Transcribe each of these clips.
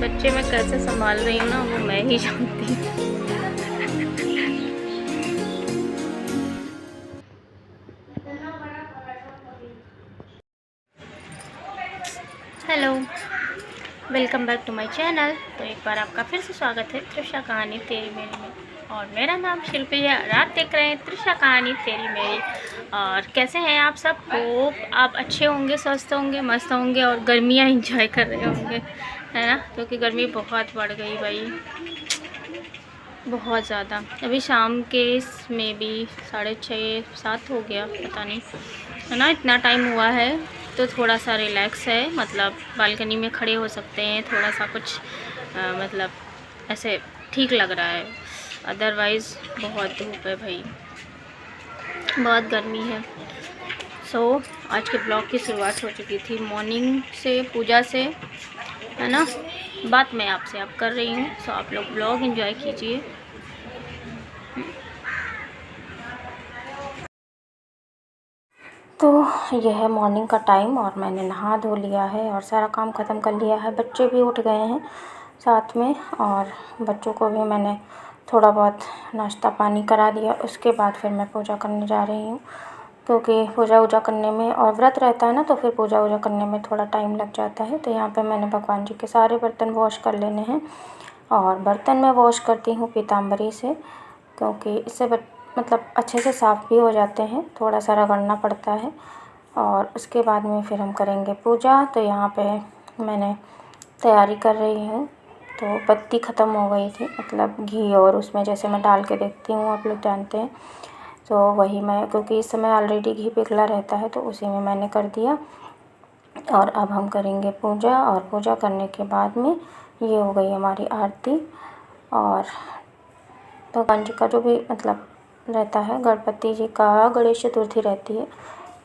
बच्चे मैं कैसे संभाल रही हूँ ना, वो मैं ही जानती हूँ। Hello, welcome back to my channel. तो एक बार आपका फिर से स्वागत है त्रिशा कहानी तेरी मेरी में। और मेरा नाम शिल्पी है और आप देख रहे हैं त्रिशा कहानी तेरी मेरी। और कैसे हैं आप सब? होप आप अच्छे होंगे, स्वस्थ होंगे, मस्त होंगे और गर्मियाँ एंजॉय कर रहे होंगे, है ना? क्योंकि गर्मी बहुत बढ़ गई भाई, बहुत ज़्यादा। अभी शाम के में भी 6:30-7 हो गया, पता नहीं, है ना? इतना टाइम हुआ है तो थोड़ा सा रिलैक्स है, मतलब बालकनी में खड़े हो सकते हैं, थोड़ा सा कुछ मतलब ऐसे ठीक लग रहा है। अदरवाइज़ बहुत धूप है भाई, बहुत गर्मी है। आज के ब्लॉग की शुरुआत हो चुकी थी मॉर्निंग से, पूजा से, है ना? बात मैं आपसे अब कर रही हूँ। आप लोग ब्लॉग एंजॉय कीजिए। तो यह है मॉर्निंग का टाइम और मैंने नहा धो लिया है और सारा काम ख़त्म कर लिया है। बच्चे भी उठ गए हैं साथ में और बच्चों को भी मैंने थोड़ा बहुत नाश्ता पानी करा दिया। उसके बाद फिर मैं पूजा करने जा रही हूँ, क्योंकि पूजा वूजा करने में और व्रत रहता है ना, तो फिर पूजा वूजा करने में थोड़ा टाइम लग जाता है। तो यहाँ पे मैंने भगवान जी के सारे बर्तन वॉश कर लेने हैं और बर्तन मैं वॉश करती हूँ पीताम्बरी से, क्योंकि इससे मतलब अच्छे से साफ़ भी हो जाते हैं, थोड़ा सा रगड़ना पड़ता है। और उसके बाद में फिर हम करेंगे पूजा। तो यहाँ पे मैंने तैयारी कर रही हूँ। तो बत्ती ख़त्म हो गई थी, मतलब घी, और उसमें जैसे मैं डाल के देखती हूँ, आप लोग जानते हैं, तो वही मैं, क्योंकि इस समय ऑलरेडी घी पिघला रहता है तो उसी में मैंने कर दिया। और अब हम करेंगे पूजा और पूजा करने के बाद में ये हो गई हमारी आरती। और भगवान जी का जो भी मतलब रहता है, गणपति जी का गणेश चतुर्थी रहती है,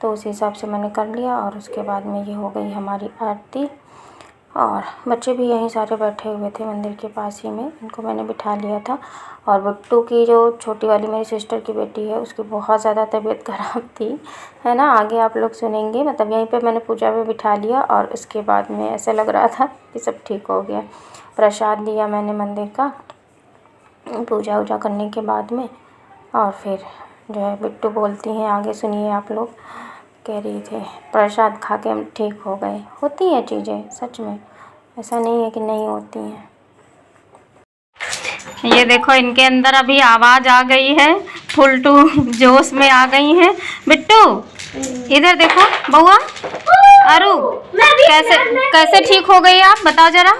तो उस हिसाब से मैंने कर लिया। और उसके बाद में ये हो गई हमारी आरती। और बच्चे भी यहीं सारे बैठे हुए थे मंदिर के पास ही में, इनको मैंने बिठा लिया था। और बिट्टू की जो छोटी वाली मेरी सिस्टर की बेटी है, उसकी बहुत ज़्यादा तबीयत ख़राब थी, है ना? आगे आप लोग सुनेंगे। मतलब यहीं पे मैंने पूजा में बिठा लिया और उसके बाद में ऐसा लग रहा था कि सब ठीक हो गया। प्रसाद लिया मैंने मंदिर का पूजा वूजा करने के बाद में। और फिर जो है बिट्टू बोलती हैं, आगे सुनिए आप लोग। कह रही थी प्रसाद खा के हम ठीक हो गए। होती हैं चीज़ें सच में, ऐसा नहीं है कि नहीं होती हैं। ये देखो, इनके अंदर अभी आवाज़ आ गई है, फुल टू जोश में आ गई हैं। बिट्टू इधर देखो, बउआ अरु, कैसे कैसे ठीक हो गई आप? बताओ जरा,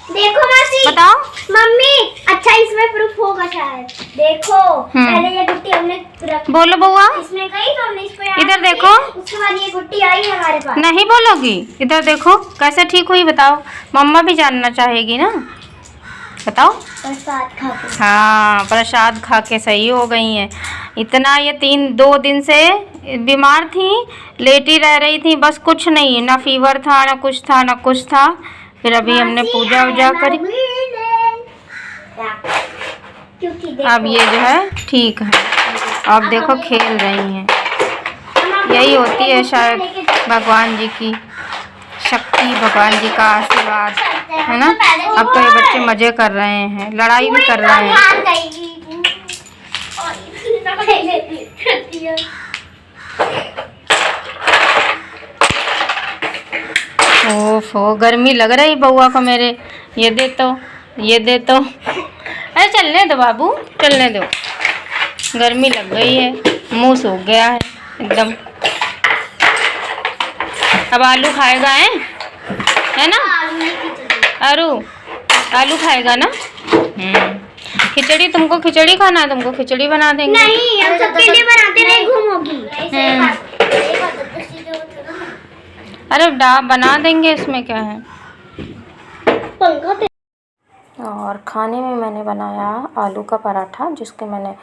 देखो मासी, बताओ मम्मी। अच्छा, इसमें प्रूफ होगा शायद। देखो पहले ये गुट्टी हमने बोलो बउआ, इसमें गई तो हमने इसको इधर देखो, उसके बाद ये गुट्टी आई हमारे पास। नहीं बोलोगी? इधर देखो कैसे ठीक हुई, बताओ, मम्मा भी जानना चाहेगी ना, बताओ। प्रसाद खा के। हाँ, प्रसाद खा के सही हो गई हैं। इतना ये 2 दिन से बीमार थी, लेटी रह रही थी, बस कुछ नहीं, ना फीवर था, ना कुछ था, ना कुछ था। फिर अभी हमने पूजा वूजा करी, अब ये जो है ठीक है। अब देखो खेल रही हैं। यही होती है शायद भगवान जी की शक्ति, भगवान जी का आशीर्वाद, है ना? अब तो ये बच्चे मजे कर रहे हैं, लड़ाई भी कर रहे हैं। ओफो, गर्मी लग रही बउआ को मेरे। ये दे तो, ये दे तो। अरे चलने दो बाबू, चलने दो। गर्मी लग गई है, मुंह सूख गया है एकदम। अब आलू खाएगा है ना? अरु आलू खाएगा ना? खिचड़ी, तुमको खिचड़ी खाना है? तुमको खिचड़ी बना देंगे। नहीं, हम सबके लिए बनाते नहीं घूमोगी। अरे बना देंगे, इसमें क्या है। और खाने में मैंने बनाया आलू का पराठा, जिसके मैंने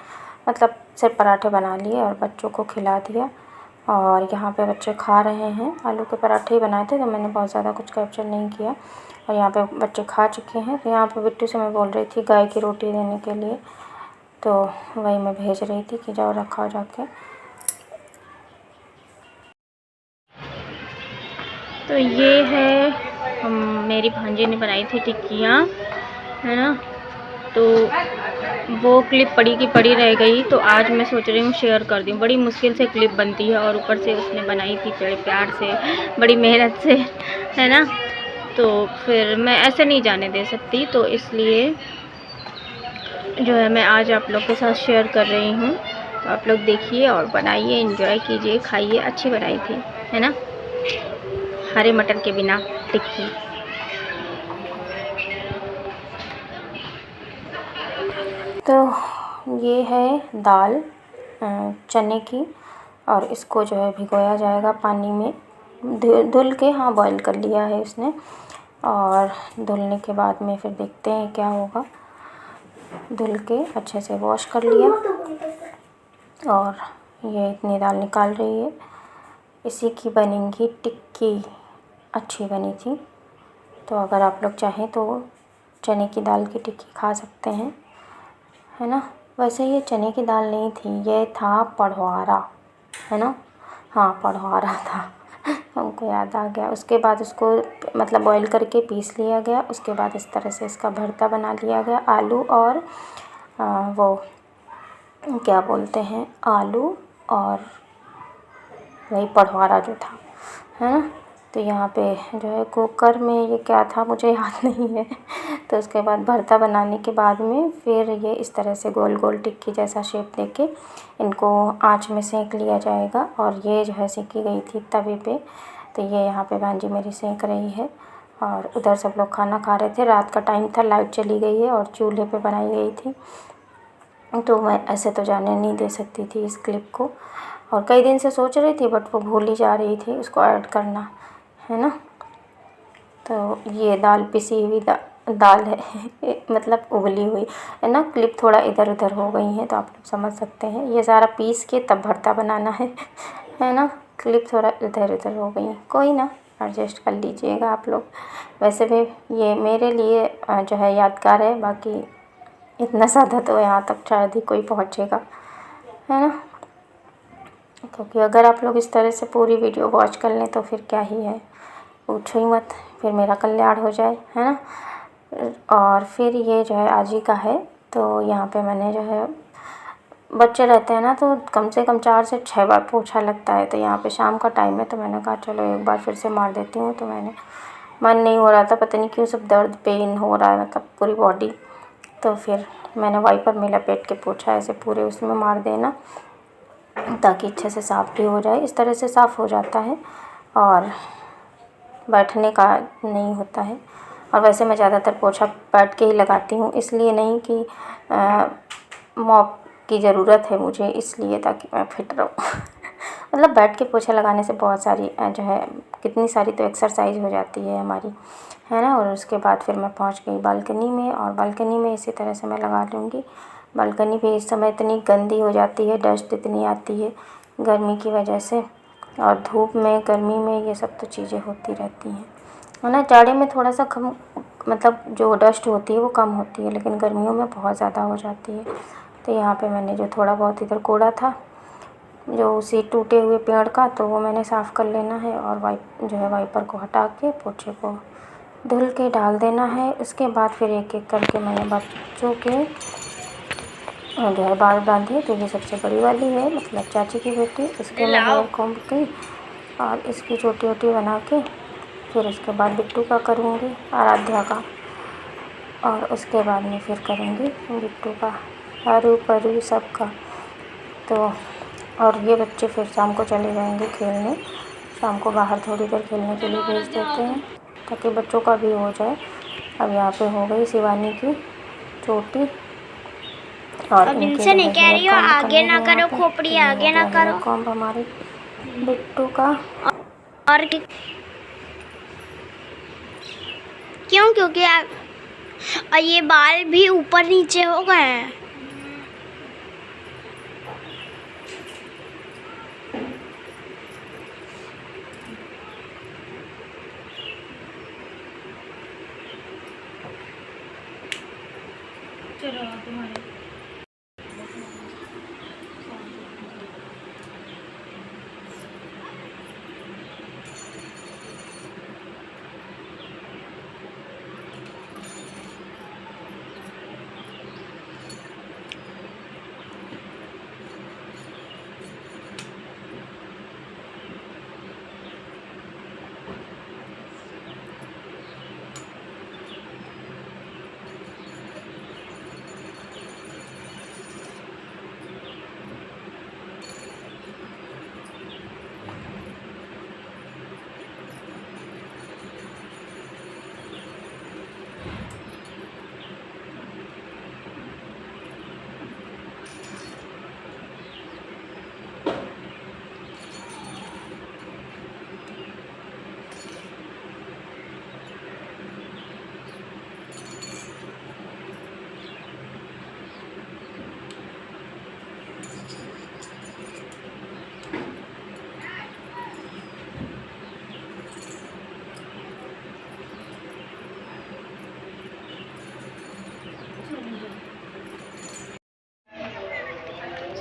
मतलब सिर्फ पराठे बना लिए और बच्चों को खिला दिया। और यहाँ पे बच्चे खा रहे हैं, आलू के पराठे ही बनाए थे, तो मैंने बहुत ज़्यादा कुछ कैप्चर नहीं किया। और यहाँ पे बच्चे खा चुके हैं। तो यहाँ पे बिट्टू से मैं बोल रही थी गाय की रोटी देने के लिए, तो वही मैं भेज रही थी कि जाओ रखा जाके। तो ये है मेरी भांजी ने बनाई थी टिक्कियाँ, है ना, तो वो क्लिप पड़ी की पड़ी रह गई, तो आज मैं सोच रही हूँ शेयर कर दूँ। बड़ी मुश्किल से क्लिप बनती है और ऊपर से उसने बनाई थी बड़े प्यार से, बड़ी मेहनत से, है ना, तो फिर मैं ऐसे नहीं जाने दे सकती, तो इसलिए जो है मैं आज आप लोग के साथ शेयर कर रही हूँ। तो आप लोग देखिए और बनाइए, एंजॉय कीजिए, खाइए। अच्छी बनाई थी, है ना, हरे मटर के बिना टिक्की। तो ये है दाल चने की, और इसको जो है भिगोया जाएगा पानी में, धुल के, हाँ बॉईल कर लिया है उसने, और धुलने के बाद में फिर देखते हैं क्या होगा। धुल के अच्छे से वॉश कर लिया, और ये इतनी दाल निकाल रही है, इसी की बनेगी टिक्की। अच्छी बनी थी, तो अगर आप लोग चाहें तो चने की दाल की टिक्की खा सकते हैं, है ना। वैसे ये चने की दाल नहीं थी, ये था पढ़वारा, है ना, हाँ पढ़वारा था। हमको याद आ गया। उसके बाद उसको मतलब बॉईल करके पीस लिया गया। उसके बाद इस तरह से इसका भरता बना लिया गया, आलू और वो क्या बोलते हैं, आलू और वही पढ़वारा जो था, है ना। तो यहाँ पे जो है कुकर में ये क्या था मुझे याद नहीं है। तो उसके बाद भरता बनाने के बाद में फिर ये इस तरह से गोल गोल टिक्की जैसा शेप देके इनको आँच में सेंक लिया जाएगा। और ये जो है सेंकी गई थी तवे पे, तो ये यहाँ पे भांजी मेरी सेंक रही है, और उधर सब लोग खाना खा रहे थे। रात का टाइम था, लाइट चली गई है और चूल्हे पे बनाई गई थी, तो मैं ऐसे तो जाने नहीं दे सकती थी इस क्लिप को। और कई दिन से सोच रही थी, बट वो भूल ही जा रही थी उसको ऐड करना, है ना। तो ये दाल पिसी हुई दाल है मतलब उबली हुई, है ना। क्लिप थोड़ा इधर उधर हो गई है, तो आप लोग समझ सकते हैं। ये सारा पीस के तब भरता बनाना है ना। क्लिप थोड़ा इधर उधर हो गई, कोई ना, एडजस्ट कर लीजिएगा आप लोग। वैसे भी ये मेरे लिए जो है यादगार है, बाकी इतना ज़्यादा तो यहाँ तक शायद ही कोई पहुँचेगा, है ना। क्योंकि अगर आप लोग इस तरह से पूरी वीडियो वॉच कर लें तो फिर क्या ही है, पूछो ही मत, फिर मेरा कल्याण हो जाए, है ना। और फिर ये जो है आज ही का है, तो यहाँ पे मैंने जो है, बच्चे रहते हैं ना, तो कम से कम 4 से 6 बार पोछा लगता है। तो यहाँ पे शाम का टाइम है, तो मैंने कहा चलो एक बार फिर से मार देती हूँ। तो मैंने, मन नहीं हो रहा था, पता नहीं क्यों, सब दर्द पेन हो रहा है, मतलब पूरी बॉडी। तो फिर मैंने वाइपर में लपेट के पोछा ऐसे पूरे उसमें मार देना, ताकि अच्छे से साफ़ भी हो जाए। इस तरह से साफ़ हो जाता है और बैठने का नहीं होता है। और वैसे मैं ज़्यादातर पोछा बैठ के ही लगाती हूँ, इसलिए नहीं कि मॉप की ज़रूरत है मुझे, इसलिए ताकि मैं फिट रहूँ। मतलब बैठ के पोछा लगाने से बहुत सारी जो है, कितनी सारी तो एक्सरसाइज हो जाती है हमारी, है ना। और उसके बाद फिर मैं पहुँच गई बालकनी में, और बालकनी में इसी तरह से मैं लगा लूँगी। बालकनी भी इस समय इतनी गंदी हो जाती है, डस्ट इतनी आती है गर्मी की वजह से, और धूप में, गर्मी में ये सब तो चीज़ें होती रहती हैं, है ना। जाड़े में थोड़ा सा कम, मतलब जो डस्ट होती है वो कम होती है, लेकिन गर्मियों में बहुत ज़्यादा हो जाती है। तो यहाँ पे मैंने जो थोड़ा बहुत इधर कूड़ा था, जो उसी टूटे हुए पेड़ का, तो वो मैंने साफ़ कर लेना है, और वाइपर को हटा के पोछे को धुल के डाल देना है। उसके बाद फिर एक एक करके मैंने बच्चों के जो है बाल बांधे। तो ये सबसे बड़ी वाली है, मतलब चाची की बेटी, उसके मैं हेयर कॉम्ब की, और इसकी छोटी छोटी बना के फिर उसके बाद बिट्टू का करूँगी, आराध्या का, और उसके बाद में फिर करूँगी बिट्टू का, हरू परू सबका। तो और ये बच्चे फिर शाम को चले जाएंगे खेलने, शाम को बाहर थोड़ी देर खेलने के लिए भेज देते हैं, ताकि बच्चों का भी हो जाए। अब यहाँ पे हो गई शिवानी की चोटी, और अब इनके इनसे जो नहीं है कह हेयर रही हो, कॉम्ब आगे करने ना हैं यहाँ करो पे। खोपड़ी, तो ये हो आगे ना गया हेयर करो। कॉम्ब हमारे बिट्टू का। और क्यों? क्योंकि और ये बाल भी ऊपर नीचे हो गए हैं। चलो तुम्हारे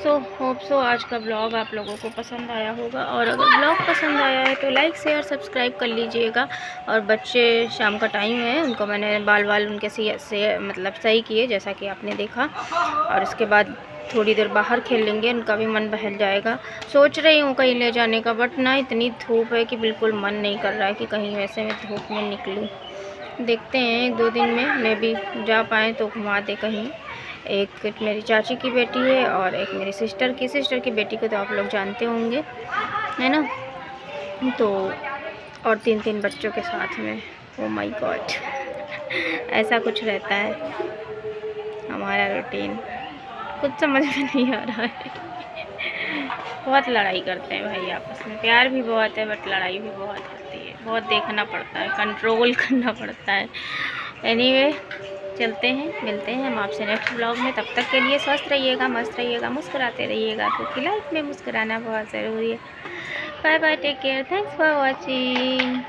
सो होप सो आज का ब्लॉग आप लोगों को पसंद आया होगा, और अगर ब्लॉग पसंद आया है तो लाइक शेयर सब्सक्राइब कर लीजिएगा। और बच्चे, शाम का टाइम है, उनको मैंने बाल उनके से मतलब सही किए जैसा कि आपने देखा, और उसके बाद थोड़ी देर बाहर खेल लेंगे, उनका भी मन बहल जाएगा। सोच रही हूँ कहीं ले जाने का, बट ना इतनी धूप है कि बिल्कुल मन नहीं कर रहा है कि कहीं वैसे में धूप में निकलूँ। देखते हैं 1-2 दिन में मैं भी जा पाएँ तो घुमा दे कहीं। एक मेरी चाची की बेटी है और एक मेरी सिस्टर की बेटी को तो आप लोग जानते होंगे, है ना। तो और 3-3 बच्चों के साथ में, ओ माय गॉड ऐसा कुछ रहता है हमारा रूटीन, कुछ समझ में नहीं आ रहा है। बहुत लड़ाई करते हैं भाई आपस में, प्यार भी बहुत है बट लड़ाई भी बहुत होती है, बहुत देखना पड़ता है, कंट्रोल करना पड़ता है। एनीवे, चलते हैं, मिलते हैं हम आपसे नेक्स्ट ब्लॉग में। तब तक के लिए स्वस्थ रहिएगा, मस्त रहिएगा, मुस्कुराते रहिएगा, क्योंकि लाइफ में मुस्कुराना बहुत ज़रूरी है। Bye bye, take care, thanks for watching.